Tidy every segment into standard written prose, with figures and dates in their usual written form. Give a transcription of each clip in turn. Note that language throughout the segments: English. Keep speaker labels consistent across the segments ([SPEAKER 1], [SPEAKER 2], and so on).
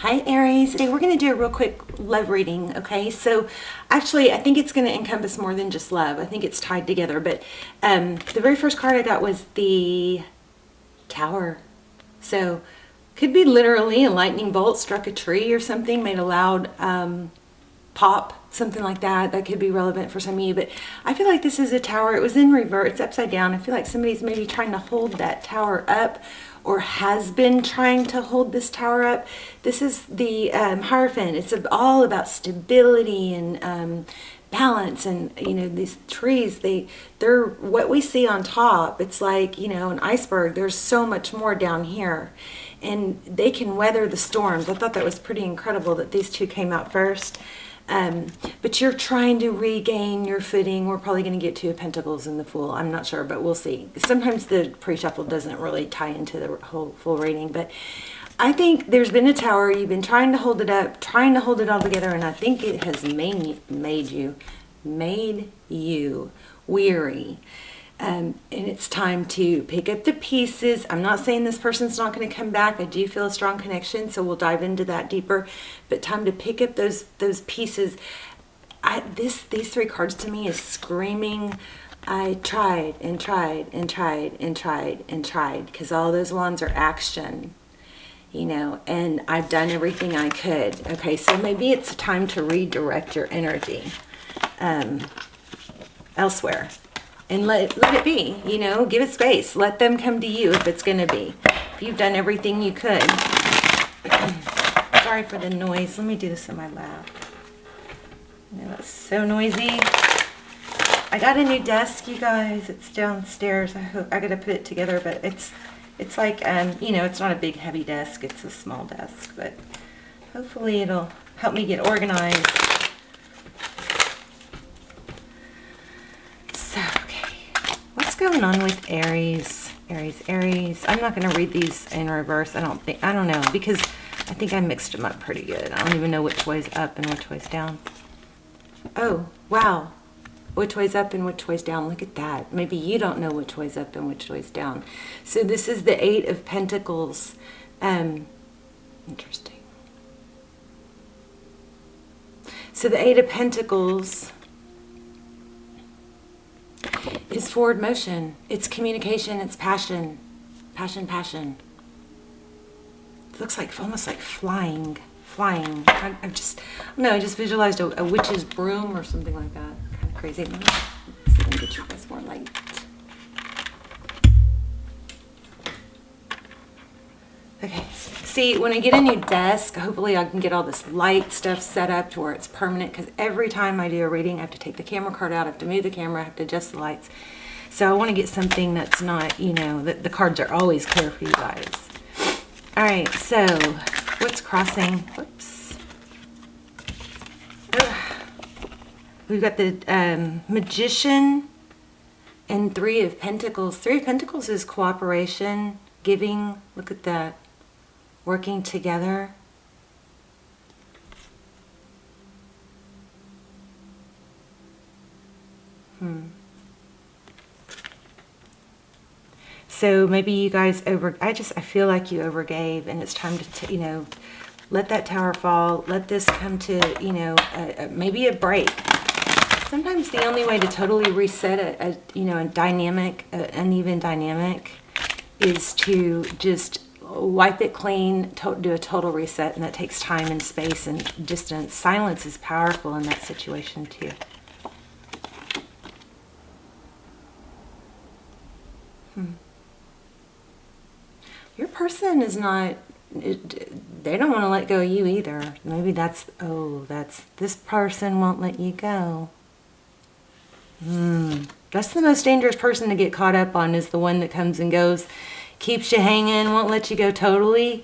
[SPEAKER 1] Hi Aries, today we're going to do a real quick love reading, okay? So actually I think it's going to encompass more than just love. I think it's tied together, but the very first card I got was the Tower. So could be literally a lightning bolt struck a tree or something, made a loud pop, something like that. That could be relevant for some of you, but I feel like this is a tower. It was in reverse, it's upside down. I feel like somebody's maybe trying to hold that tower up, or has been trying to hold this tower up. This is the Hierophant. It's all about stability and balance, and these trees, they're what we see on top. It's like an iceberg. There's so much more down here, and they can weather the storms. I thought that was pretty incredible that these two came out first. But you're trying to regain your footing. We're probably going to get Two of Pentacles in the Fool. I'm not sure, but we'll see. Sometimes the pre-shuffle doesn't really tie into the whole full reading, but I think there's been a tower. You've been trying to hold it up, trying to hold it all together, and I think it has made you weary. And it's time to pick up the pieces. I'm not saying this person's not going to come back. I do feel a strong connection, so we'll dive into that deeper. But time to pick up those pieces. These three cards to me is screaming, I tried and tried and tried and tried and tried, because all those wands are action, and I've done everything I could. Okay, so maybe it's time to redirect your energy elsewhere. And let it be, give it space. Let them come to you if it's going to be. If you've done everything you could. Sorry for the noise. Let me do this in my lap. That's so noisy. I got a new desk, you guys. It's downstairs. I got to put it together, but it's like, it's not a big heavy desk. It's a small desk, but hopefully it'll help me get organized. What's going on with Aries? Aries. I'm not going to read these in reverse. I don't know, because I think I mixed them up pretty good. I don't even know which way's up and which way's down. Oh, wow. Which way's up and which way's down. Look at that. Maybe you don't know which way's up and which way's down. So this is the Eight of Pentacles. Interesting. So the Eight of Pentacles is forward motion. It's communication. It's passion. Passion. It looks like almost like flying. I just visualized a witch's broom or something like that. Kind of crazy. Let me see if I can get you guys more light. Okay. See, when I get a new desk, hopefully I can get all this light stuff set up to where it's permanent, because every time I do a reading, I have to take the camera card out, I have to move the camera, I have to adjust the lights. So I want to get something that's not, that the cards are always clear for you guys. All right, so what's crossing? Whoops. We've got the Magician and Three of Pentacles. Three of Pentacles is cooperation, giving. Look at that. Working together. So maybe you guys I feel like you overgave, and it's time to, let that tower fall. Let this come to, maybe a break. Sometimes the only way to totally reset a dynamic, uneven dynamic, is to just wipe it clean, do a total reset, and that takes time and space and distance. Silence is powerful in that situation too. Your person is not, they don't want to let go of you either. Maybe this person won't let you go. That's the most dangerous person to get caught up on, is the one that comes and goes, keeps you hanging, won't let you go totally,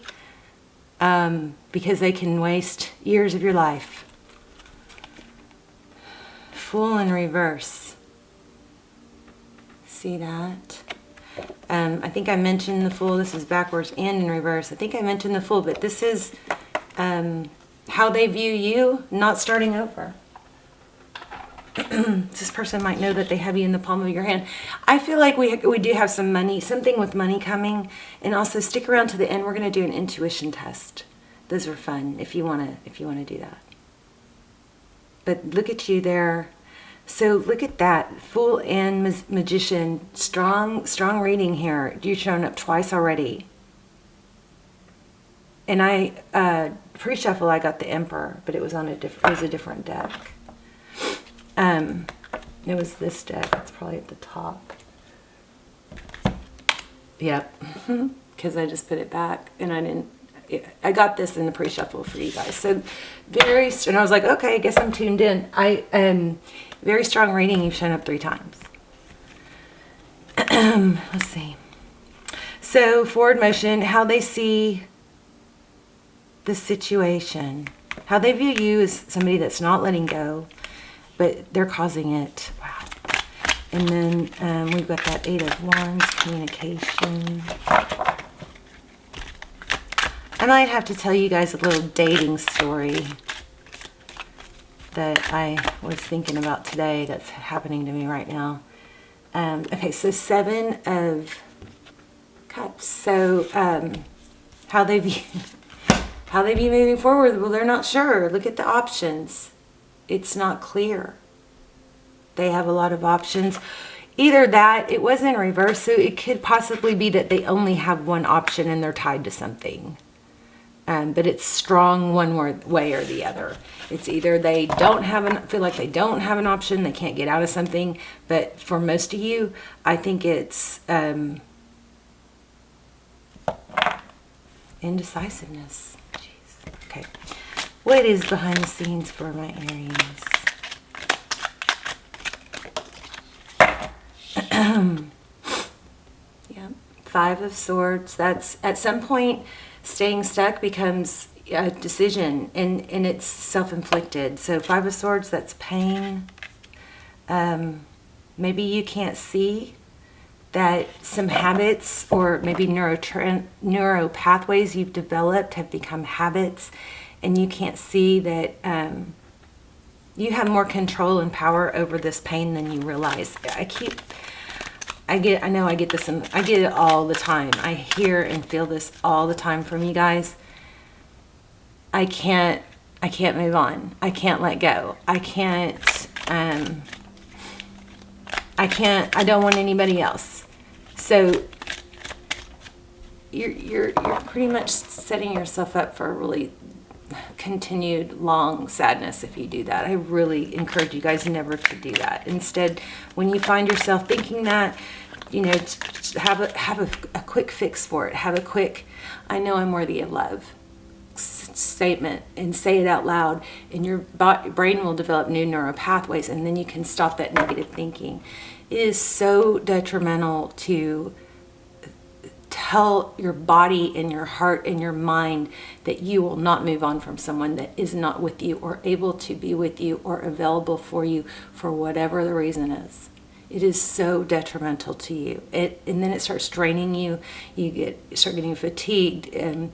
[SPEAKER 1] because they can waste years of your life. Fool in reverse. See that? I think I mentioned the Fool. This is backwards and in reverse. I think I mentioned the Fool, but this is how they view you, not starting over. This person might know that they have you in the palm of your hand. I feel like we do have something with money coming, and also stick around to the end. We're going to do an intuition test. Those are fun if you want to do that. But look at you there. So look at that, Fool and Magician, strong reading here. You're showing up twice already. And I pre-shuffle I got the Emperor, but it was on a different deck. It was this deck. It's probably at the top. Yep, because I just put it back, and I got this in the pre-shuffle for you guys. So and I was like, okay, I guess I'm tuned in. Very strong reading. You've shown up 3 times. Let's see. So forward motion, how they see the situation, how they view you as somebody that's not letting go, but they're causing it. Wow. And then we've got that 8 of Wands, communication. I might have to tell you guys a little dating story that I was thinking about today that's happening to me right now. Okay, so 7 of Cups. So how they view moving forward. Well, they're not sure. Look at the options. It's not clear. They have a lot of options. Either that, it was in reverse, so it could possibly be that they only have one option and they're tied to something. But it's strong one way or the other. It's either they feel like they don't have an option, they can't get out of something. But for most of you, I think it's indecisiveness. Jeez. Okay. What is behind the scenes for my Aries? Yeah, 5 of Swords. That's at some point staying stuck becomes a decision, and it's self-inflicted. So 5 of Swords, that's pain. Maybe you can't see that some habits or maybe neuro pathways you've developed have become habits, and you can't see that you have more control and power over this pain than you realize. I get it all the time. I hear and feel this all the time from you guys. I can't move on. I can't let go. I don't want anybody else. So you're pretty much setting yourself up for a really continued long sadness if you do that. I really encourage you guys never to do that. Instead, when you find yourself thinking that, have a quick fix for it. Have a quick, I know I'm worthy of love statement, and say it out loud, and your brain will develop new neural pathways, and then you can stop that negative thinking. It is so detrimental to tell your body and your heart and your mind that you will not move on from someone that is not with you or able to be with you or available for you for whatever the reason is. It is so detrimental to you. And then it starts draining you. You start getting fatigued, and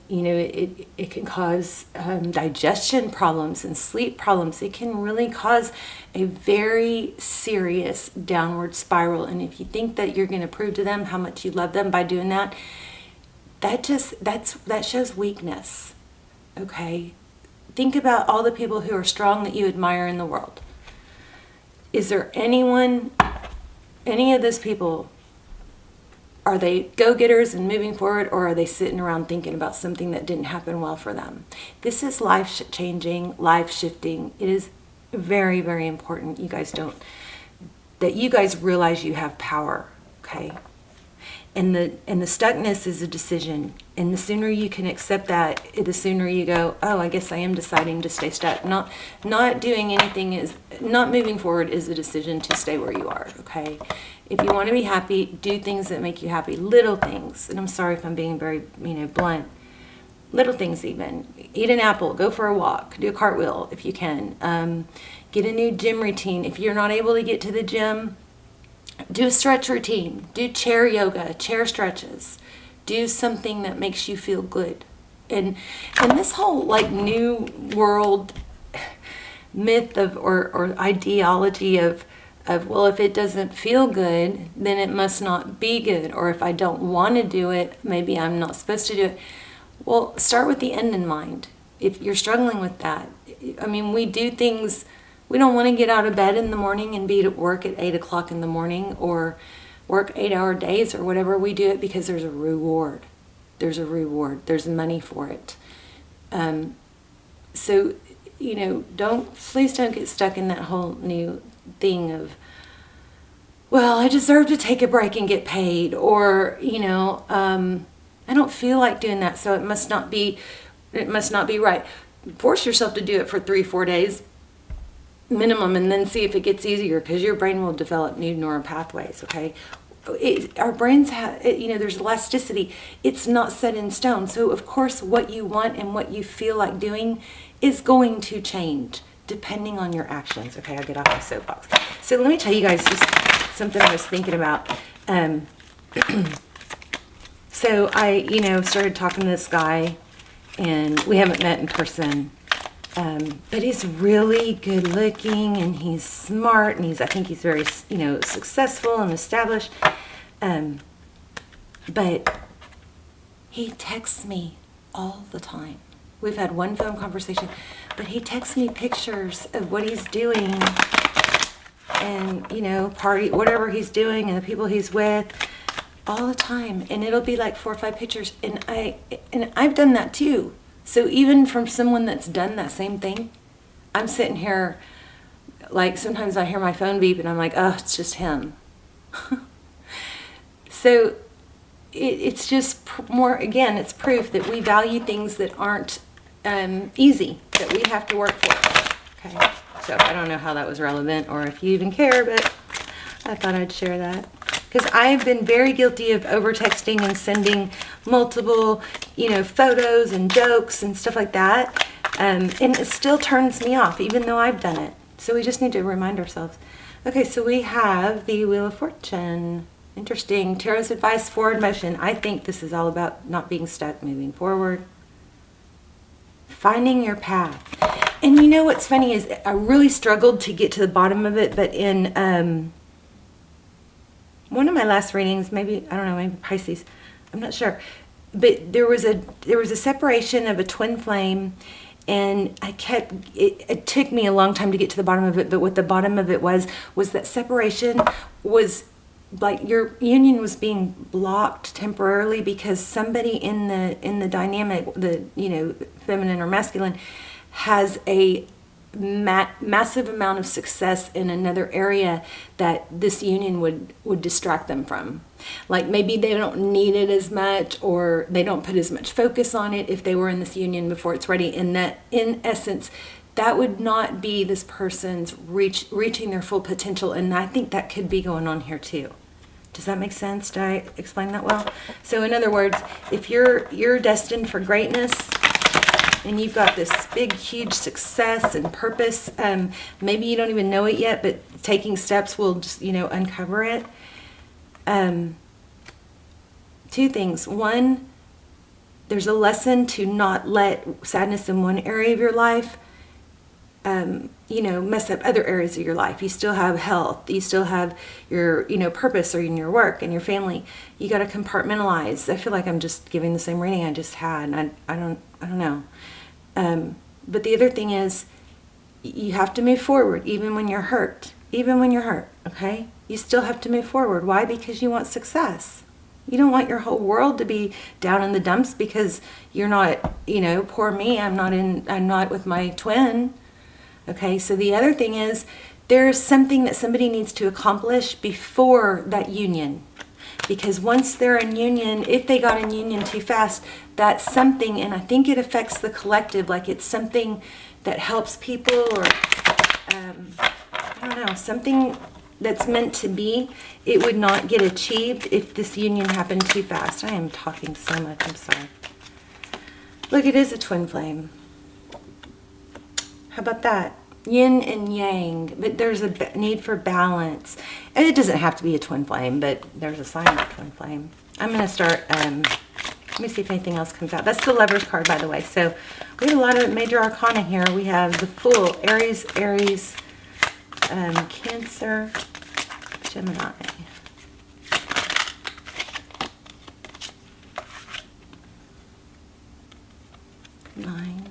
[SPEAKER 1] it can cause digestion problems and sleep problems. It can really cause a very serious downward spiral. And if you think that you're going to prove to them how much you love them by doing that, that shows weakness. Okay? Think about all the people who are strong that you admire in the world. Is there any of those people, are they go-getters and moving forward, or are they sitting around thinking about something that didn't happen well for them? This is life-changing, life-shifting. It is very, very important that you guys realize you have power, okay? And the stuckness is a decision. And the sooner you can accept that, the sooner you go, oh, I guess I am deciding to stay stuck. Not doing anything not moving forward is a decision to stay where you are, okay? If you want to be happy, do things that make you happy. Little things. And I'm sorry if I'm being very, blunt. Little things even. Eat an apple. Go for a walk. Do a cartwheel if you can. Get a new gym routine. If you're not able to get to the gym, do a stretch routine. Do chair yoga, chair stretches. Do something that makes you feel good. And this whole new world myth or ideology of, well, if it doesn't feel good, then it must not be good. Or if I don't want to do it, maybe I'm not supposed to do it. Well, start with the end in mind. If you're struggling with that, I mean, we do things, we don't want to get out of bed in the morning and be at work at 8 o'clock in the morning or work 8-hour days or whatever. We do it because there's a reward. There's a reward. There's money for it. So, you know, please don't get stuck in that whole new thing of, well, I deserve to take a break and get paid, or, you know, I don't feel like doing that, so it must not be right. Force yourself to do it for 3-4 days minimum, and then see if it gets easier, because your brain will develop new neural pathways. Okay, our brains have, you know, there's elasticity. It's not set in stone. So of course, what you want and what you feel like doing is going to change depending on your actions. Okay, I'll get off my soapbox. So let me tell you guys just something I was thinking about. So I, you know, started talking to this guy, and we haven't met in person. But he's really good looking, and he's smart, and I think he's very, you know, successful and established. But he texts me all the time. We've had one phone conversation, but he texts me pictures of what he's doing and, you know, party, whatever he's doing, and the people he's with all the time. And it'll be like 4 or 5 pictures. And I've done that too. So even from someone that's done that same thing, I'm sitting here, like, sometimes I hear my phone beep and I'm like, oh, it's just him. So it's just more, again, it's proof that we value things that aren't easy, that we have to work for. Okay, so I don't know how that was relevant or if you even care, but I thought I'd share that. Because I've been very guilty of over-texting and sending multiple, you know, photos and jokes and stuff like that. And it still turns me off, even though I've done it. So we just need to remind ourselves. Okay, so we have the Wheel of Fortune. Interesting. Tarot's advice, forward motion. I think this is all about not being stuck, moving forward. Finding your path. And you know what's funny is I really struggled to get to the bottom of it, but in one of my last readings, maybe, I don't know, maybe Pisces, I'm not sure, but there was a separation of a twin flame, and it took me a long time to get to the bottom of it, but what the bottom of it was that separation was like your union was being blocked temporarily because somebody in the dynamic, the, you know, feminine or masculine, has a massive amount of success in another area that this union would distract them from. Like maybe they don't need it as much, or they don't put as much focus on it if they were in this union before it's ready. And that, in essence, that would not be this person's reaching their full potential. And I think that could be going on here too. Does that make sense? Did I explain that well? So in other words, if you're destined for greatness, and you've got this big, huge success and purpose, maybe you don't even know it yet, but taking steps will just, you know, uncover it. 2 things. One, there's a lesson to not let sadness in one area of your life, you know, mess up other areas of your life. You still have health. You still have your, you know, purpose, or in your work and your family. You got to compartmentalize. I feel like I'm just giving the same reading I just had, and I don't know. But the other thing is, you have to move forward even when you're hurt. Even when you're hurt, okay? You still have to move forward. Why? Because you want success. You don't want your whole world to be down in the dumps because you're not, you know, poor me, I'm not with my twin. Okay, so the other thing is, there's something that somebody needs to accomplish before that union. Because once they're in union, if they got in union too fast, that's something, and I think it affects the collective, like it's something that helps people, or I don't know, something that's meant to be, it would not get achieved if this union happened too fast. I am talking so much, I'm sorry. Look, it is a twin flame. How about that? Yin and yang, but there's a need for balance. And it doesn't have to be a twin flame, but there's a sign of a twin flame. I'm going to start, let me see if anything else comes out. That's the Lover's card, by the way. So we have a lot of major arcana here. We have the Fool, Aries, Cancer, Gemini. 9.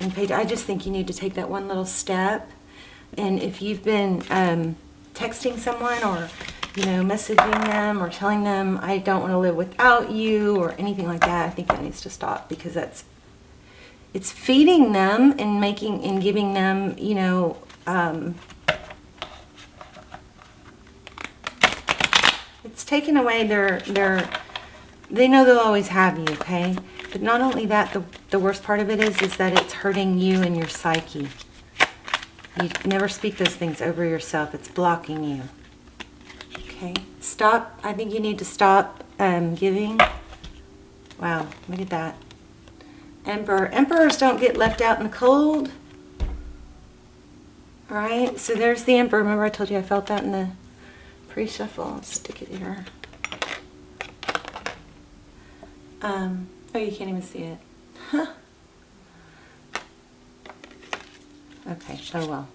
[SPEAKER 1] And Page, I just think you need to take that one little step. And if you've been texting someone or, messaging them or telling them, I don't want to live without you or anything like that, I think that needs to stop, because it's feeding them and giving them, it's taking away they know they'll always have you, okay? But not only that, the worst part of it is that it's hurting you and your psyche. You never speak those things over yourself. It's blocking you. Okay, stop. I think you need to stop giving. Wow, look at that. Emperor. Emperors don't get left out in the cold. All right, so there's the Emperor. Remember I told you I felt that in the pre-shuffle. Let's stick it here. Oh, you can't even see it. Huh. Okay, oh well.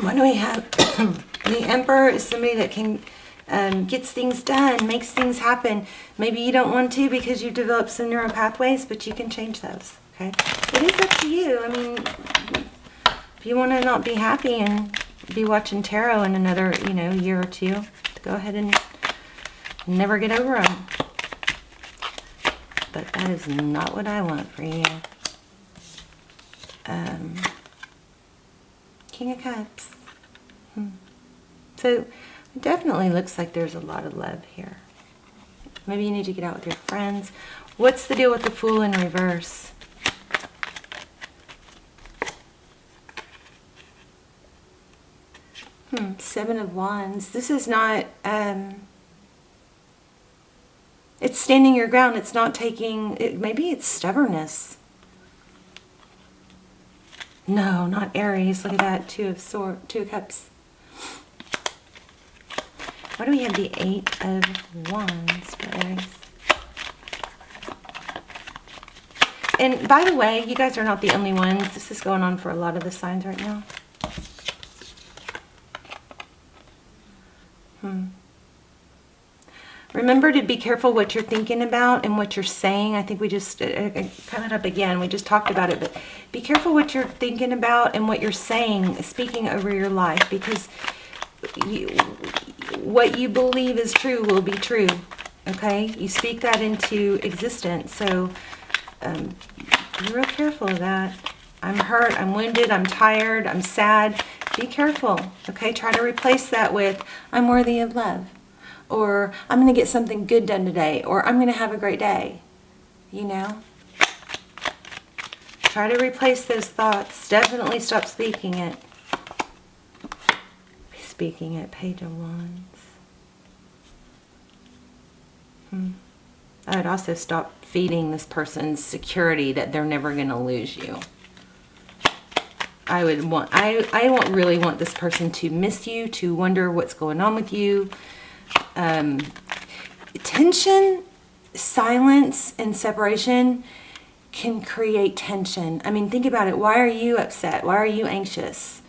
[SPEAKER 1] What do we have? The Emperor is somebody that can gets things done, makes things happen. Maybe you don't want to because you've developed some neural pathways, but you can change those, okay? It is up to you. I mean, if you want to not be happy and be watching tarot in another, year or two, go ahead and never get over them. But that is not what I want for you. King of Cups. So it definitely looks like there's a lot of love here. Maybe you need to get out with your friends. What's the deal with the Fool in reverse? Seven of Wands. This is not, it's standing your ground. It's not taking, maybe it's stubbornness. No, not Aries. Look at that. Two of Cups. Why do we have the 8 of Wands for Aries? And by the way, you guys are not the only ones. This is going on for a lot of the signs right now. Remember to be careful what you're thinking about and what you're saying. I think we just, I cut it up again. We just talked about it, but be careful what you're thinking about and what you're saying, speaking over your life, because what you believe is true will be true, okay? You speak that into existence, so be real careful of that. I'm hurt, I'm wounded, I'm tired, I'm sad. Be careful, okay? Try to replace that with, I'm worthy of love. Or I'm going to get something good done today, or I'm going to have a great day, Try to replace those thoughts. Definitely stop speaking it. Speaking it, Page of Wands. I would also stop feeding this person's security that they're never going to lose you. I won't really want this person to miss you, to wonder what's going on with you. Tension, silence, and separation can create tension. I mean, think about it. Why are you upset? Why are you anxious?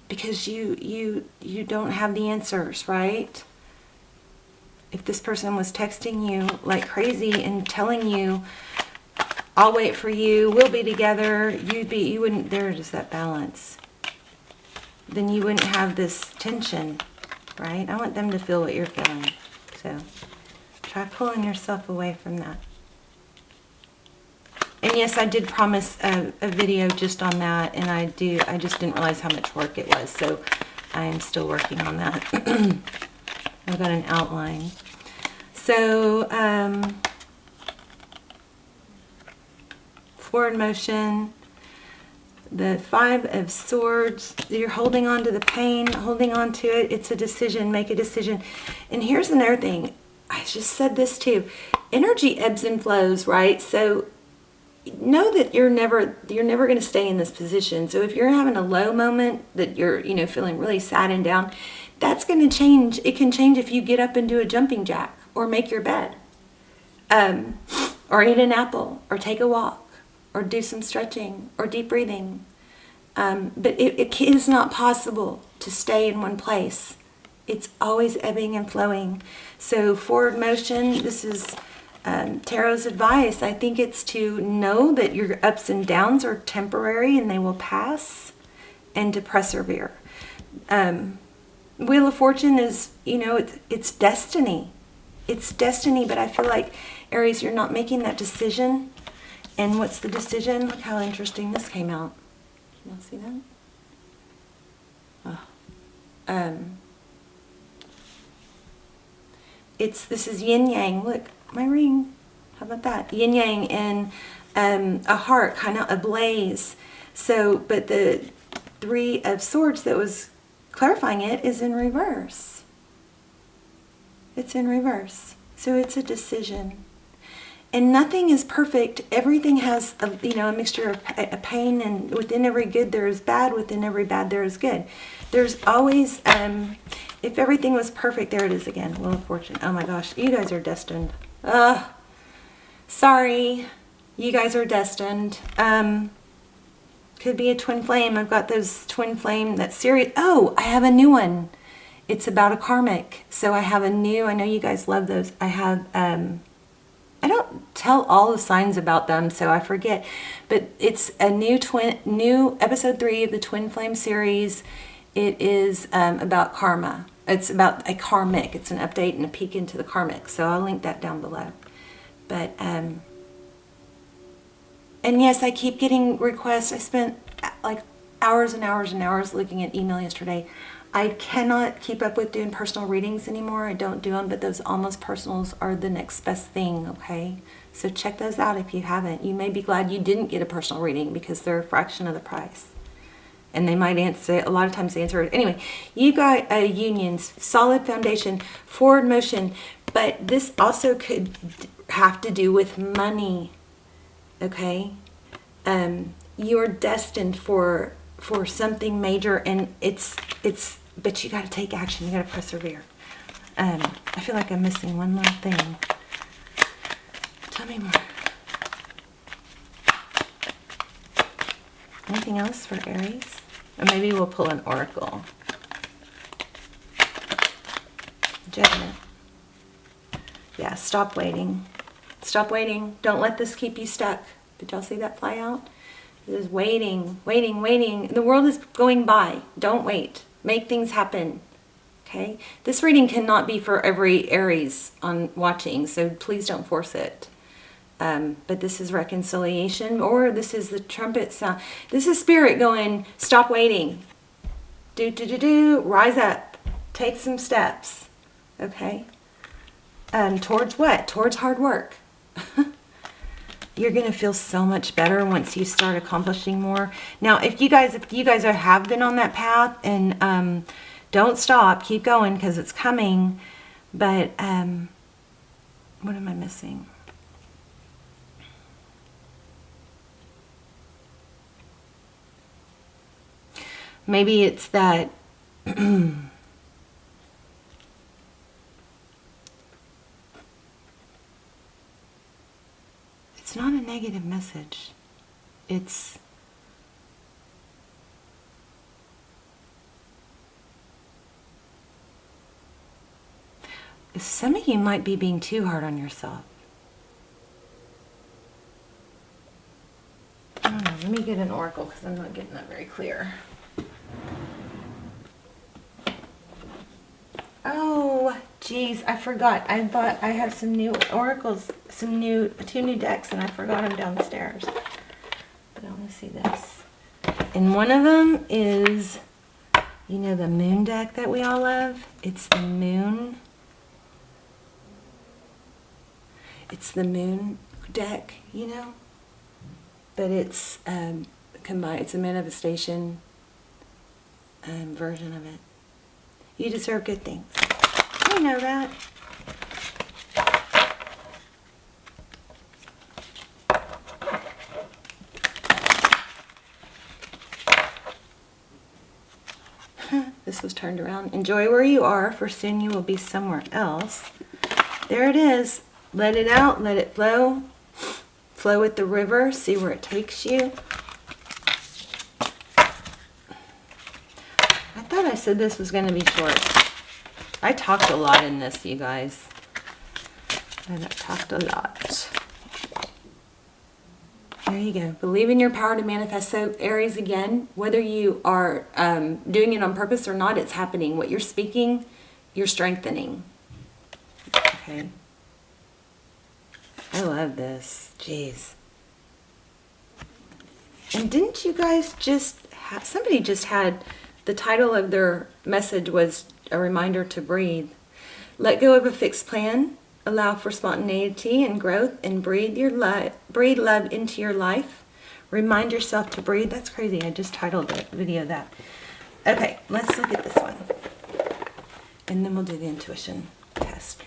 [SPEAKER 1] Because you don't have the answers, right? If this person was texting you like crazy and telling you, I'll wait for you, we'll be together, you wouldn't, there's just that balance. Then you wouldn't have this tension. Right? I want them to feel what you're feeling. So try pulling yourself away from that. And yes, I did promise a video just on that, and I just didn't realize how much work it was. So I am still working on that. I've got an outline. So forward motion. The 5 of Swords, you're holding on to the pain, holding on to it. It's a decision, make a decision. And here's another thing. I just said this too. Energy ebbs and flows, right? So know that you're never going to stay in this position. So if you're having a low moment that you're, feeling really sad and down, that's going to change. It can change if you get up and do a jumping jack or make your bed, or eat an apple or take a walk, or do some stretching or deep breathing. But it is not possible to stay in one place It's always ebbing and flowing. So forward motion, this is Tarot's advice. I think it's to know that your ups and downs are temporary and they will pass, and to persevere. Wheel of Fortune is, you know, it's destiny. It's destiny, but I feel like, Aries, you're not making that decision. And what's the decision? Look how interesting this came out. Can y'all see that? Oh. This is yin yang. Look, my ring. How about that? Yin yang and a heart, kind of ablaze. So, but the Three of Swords that was clarifying it is in reverse. It's in reverse. So it's a decision. And nothing is perfect. Everything has a mixture of a pain, and within every good there is bad, within every bad there is good. There's always, if everything was perfect, there it is again, Wheel of Fortune. Oh my gosh, you guys are destined. Sorry, you guys are destined. Could be a twin flame. I've got those twin flame, that series. Oh, I have a new one. It's about a karmic. So I have a new, I know you guys love those. I have, I don't tell all the signs about them, so I forget. But it's a new episode 3 of the Twin Flame series. It is about karma. It's about a karmic. It's an update and a peek into the karmic. So I'll link that down below. But, and yes, I keep getting requests. I spent like hours and hours and hours looking at email yesterday. I cannot keep up with doing personal readings anymore. I don't do them, but those almost personals are the next best thing, okay? So check those out if you haven't. You may be glad you didn't get a personal reading because they're a fraction of the price. And they might answer, a lot of times they answer it. Anyway, you got unions, solid foundation, forward motion, but this also could have to do with money, okay? You're destined for something major, and but you got to take action. You got to persevere. I feel like I'm missing one little thing. Tell me more. Anything else for Aries? Or maybe we'll pull an oracle. Judgment. Yeah, stop waiting. Stop waiting. Don't let this keep you stuck. Did y'all see that fly out? It is waiting, waiting, waiting. The world is going by. Don't wait. Make things happen. Okay? This reading cannot be for every Aries on watching, so please don't force it. But this is reconciliation, or this is the trumpet sound. This is spirit going, stop waiting. Do. Rise up. Take some steps. Okay? Towards what? Towards hard work. You're going to feel so much better once you start accomplishing more. Now, if you guys have been on that path, and don't stop, keep going, because it's coming. But what am I missing? Maybe it's that it's not a negative message. It's some of you might be being too hard on yourself. I don't know. Let me get an oracle because I'm not getting that very clear. Oh, geez, I forgot. I have some new oracles, two new decks, and I forgot them downstairs. But I want to see this. And one of them is, you know, the moon deck that we all love. It's the moon. It's the moon deck, you know. But it's combined. It's a manifestation version of it. You deserve good things. You know that. This was turned around. Enjoy where you are, for soon you will be somewhere else. There it is. Let it out. Let it flow. Flow with the river. See where it takes you. I thought I said this was going to be short. I talked a lot in this, you guys. I talked a lot. There you go. Believe in your power to manifest. So Aries, again, whether you are doing it on purpose or not, it's happening. What you're speaking, you're strengthening. Okay. I love this. Jeez. And didn't you guys just have, somebody just had, the title of their message was a reminder to breathe. Let go of a fixed plan, allow for spontaneity and growth, and breathe love into your life. Remind yourself to breathe. That's crazy. I just titled the video that. Okay, let's look at this one. And then we'll do the intuition test.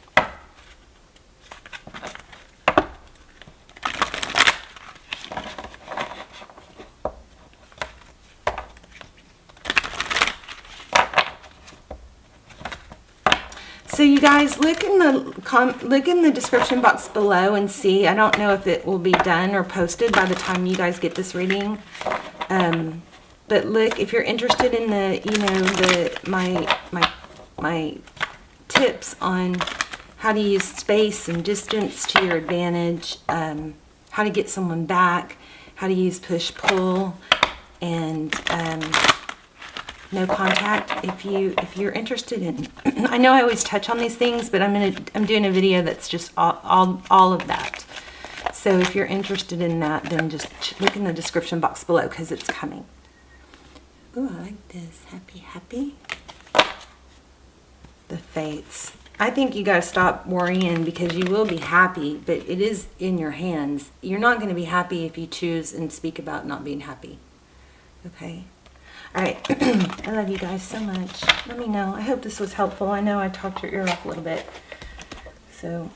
[SPEAKER 1] So you guys, look in the description box below and see. I don't know if it will be done or posted by the time you guys get this reading. But look, if you're interested in my tips on how to use space and distance to your advantage, how to get someone back, how to use push-pull, and no contact. If you're interested in, I know I always touch on these things, but I'm doing a video that's just all of that. So if you're interested in that, then just look in the description box below because it's coming. Oh, I like this. Happy. The Fates. I think you gotta stop worrying because you will be happy, but it is in your hands. You're not going to be happy if you choose and speak about not being happy. Okay. All right, I love you guys so much. Let me know. I hope this was helpful. I know I talked your ear off a little bit. So,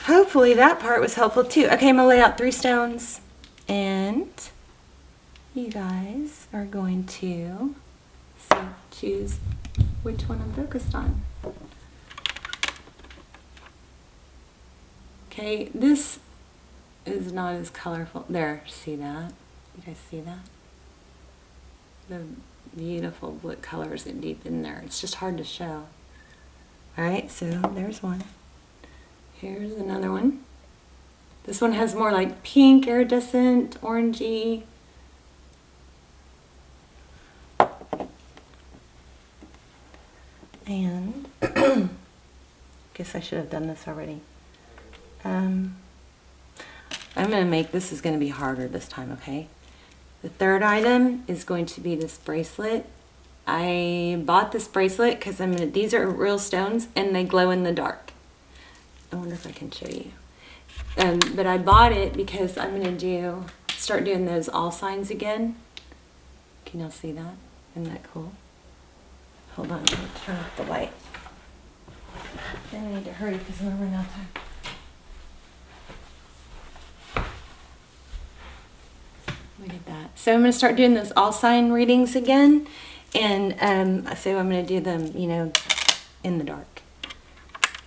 [SPEAKER 1] hopefully that part was helpful too. Okay, I'm going to lay out 3 stones. And you guys are going to choose which one I'm focused on. Okay, this is not as colorful. There, see that? You guys see that? The beautiful blue colors in deep in there. It's just hard to show. Alright, so there's one. Here's another one. This one has more like pink, iridescent, orangey. And guess I should have done this already. I'm going to make, this is going to be harder this time, okay? The third item is going to be this bracelet. I bought this bracelet because these are real stones and they glow in the dark. I wonder if I can show you. But I bought it because I'm going to start doing those all signs again. Can y'all see that? Isn't that cool? Hold on, let me turn off the light. Then I need to hurry because I'm running out of time. Look at that. So I'm going to start doing those all sign readings again. And so I'm going to do them, in the dark.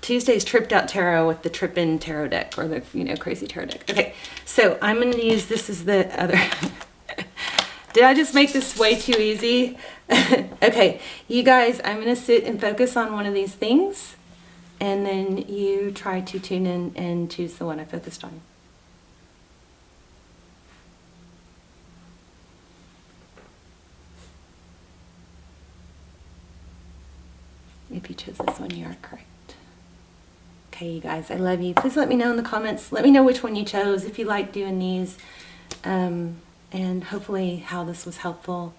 [SPEAKER 1] Tuesday's Tripped Out Tarot with the Trippin' Tarot deck, or the, Crazy Tarot deck. Okay, so I'm going to use, this is the other. Did I just make this way too easy? Okay, you guys, I'm going to sit and focus on one of these things. And then you try to tune in and choose the one I focused on. If you chose this one, you are correct. Okay, you guys, I love you. Please let me know in the comments. Let me know which one you chose, if you like doing these, and hopefully how this was helpful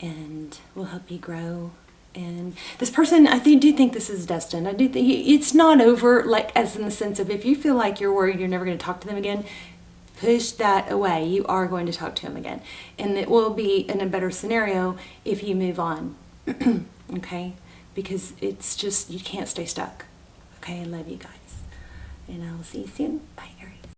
[SPEAKER 1] and will help you grow. And this person, I do think this is destined. I do think it's not over, like as in the sense of if you feel like you're worried you're never going to talk to them again, push that away. You are going to talk to them again. And it will be in a better scenario if you move on. Okay? Because it's just, you can't stay stuck. Okay, I love you guys. And I will see you soon. Bye, Aries.